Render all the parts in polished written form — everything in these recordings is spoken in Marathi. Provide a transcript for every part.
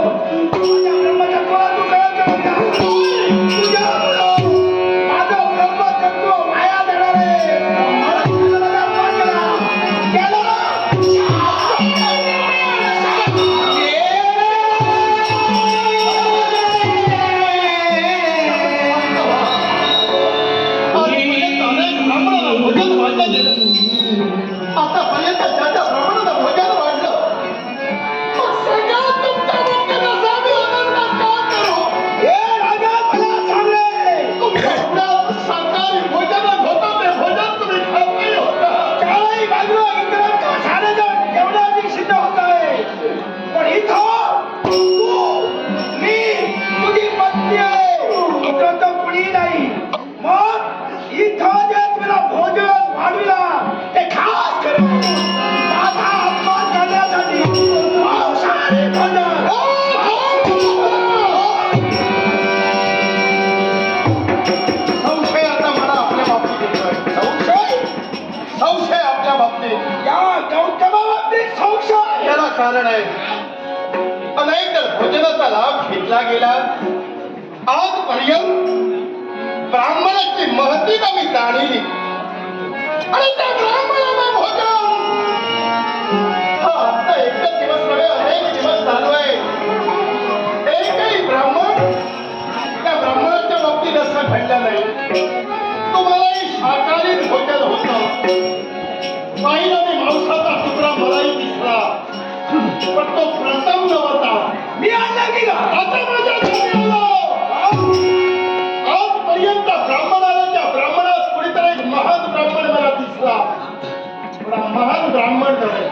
माझ्या ब्रह्मतत्वाला तू कळत नाही का? तुझ्यामुळं माझं ब्रह्मतत्व वाया जाणार आहे. मला तुझ्याला अपमान केला. आतापर्यंत ज्याच्या प्रमाणात भोजन वाढलं मग सगळ्यात तुमच्या बाबतीत असा मी आनंद का करू? हे राजा मला सांग रे. तुमच्या सरकारी भोजनात होतं ते भोजन तुम्ही खात नाही होता. चारही बाजूला इंद्राचं सारेजण जेवणाची सिद्ध होत आहे. पण इथं तू मी तुझी पत्नी आहे. इथं तर कुणी नाही. मग इथं जे तुला भोजन वाढविला ते खास करून माझा अपमान करण्यासाठी मांसाहारी भोजन. संशय आता मला आपल्या बाबतीत येतोय. संशय आपल्या बाबतीत. या गौतमा बाबतीत संशय. याला कारण आहे. अनेक तर भोजनाचा लाभ घेतला गेला. आजपर्यंत ब्राह्मणाची महती आम्ही जाणली आणि त्या ब्राह्मणाला भोजन हा आता एकच दिवस नव्हे अनेक दिवस चालू आहे. एकही ब्राह्मण त्या ब्राह्मणाच्या बाबतीत असं घडलं नाही. तुम्हालाही शाकाहारी भोजन होतं. पाहिलं मी मांसाचा तुकडा मलाही दिसला पण तो प्रथम नव्हता. मी आणला की का? आता माझ्या घरी आलो. आजपर्यंत ब्राह्मणाला त्या ब्राह्मणात कुणीतरी एक महान ब्राह्मण मला दिसला पण हा महान ब्राह्मण नव्हे.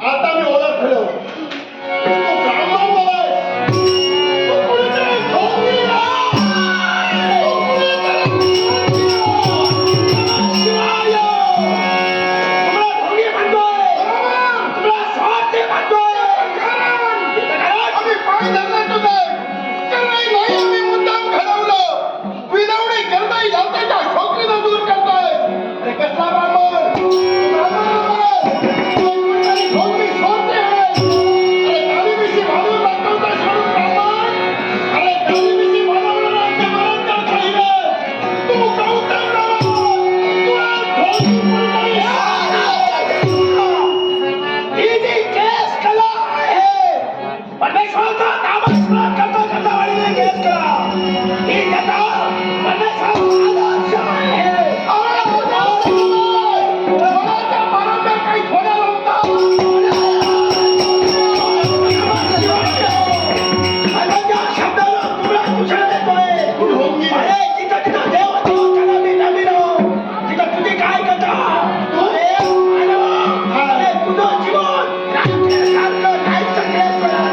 आता मी ओळखलो तो ब्राह्मण नव्हे. तो कुणीतरी ढोंगी आहे. तो कुणीतरी शिवाय तुम्हाला ढोंगी म्हणतोय. तुम्हाला स्वार्थी म्हणतोय. आम्ही पाय धरले तुझे नाही आम्ही मुद्दाम घडवलं. विनवणी करताय जनतेच्या ठोकरीनं दूर करताय. अरे कसला ब्राह्मण? ठोकरी सोडते आहे. अरे दाढी-मिशी बांधून दाखवता सोडून ब्राह्मण. अरे दाढी-मिशी बांधवलं राज्य मरण करता येईल. तू गौतम ब्राह्मण. तुला ठोकी पडली. ही जी केस कला आहे परमेश्वराचा नामस्मरण करता करता वाढलेली केस कला ही त्याचा परमेश्वराचा आदर्श आहे. कोणाच्या पारंब्यात काही थोड्या लावता. अनन्या शब्दानं तुला कुशल देतोय. ढोंगी. अरे जिथं जिथं देव होतो त्याला मी नमिनो. तिथं तुझी काय कथा? अरे मानवा, अरे तुझं जीवन राजकारणासारखं नाहीच केस कला.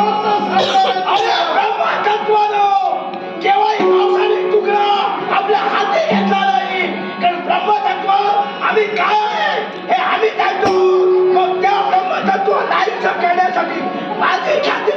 अरे ब्रह्मतत्वानं केव्हाही मांसाहारी तुकडा आपल्या हाती घेतला नाही. कारण ब्रह्मतत्व आम्ही काय आहे हे आम्ही जाणतो. मग त्या ब्रह्मतत्व नाहीच करण्यासाठी माझी ख्याती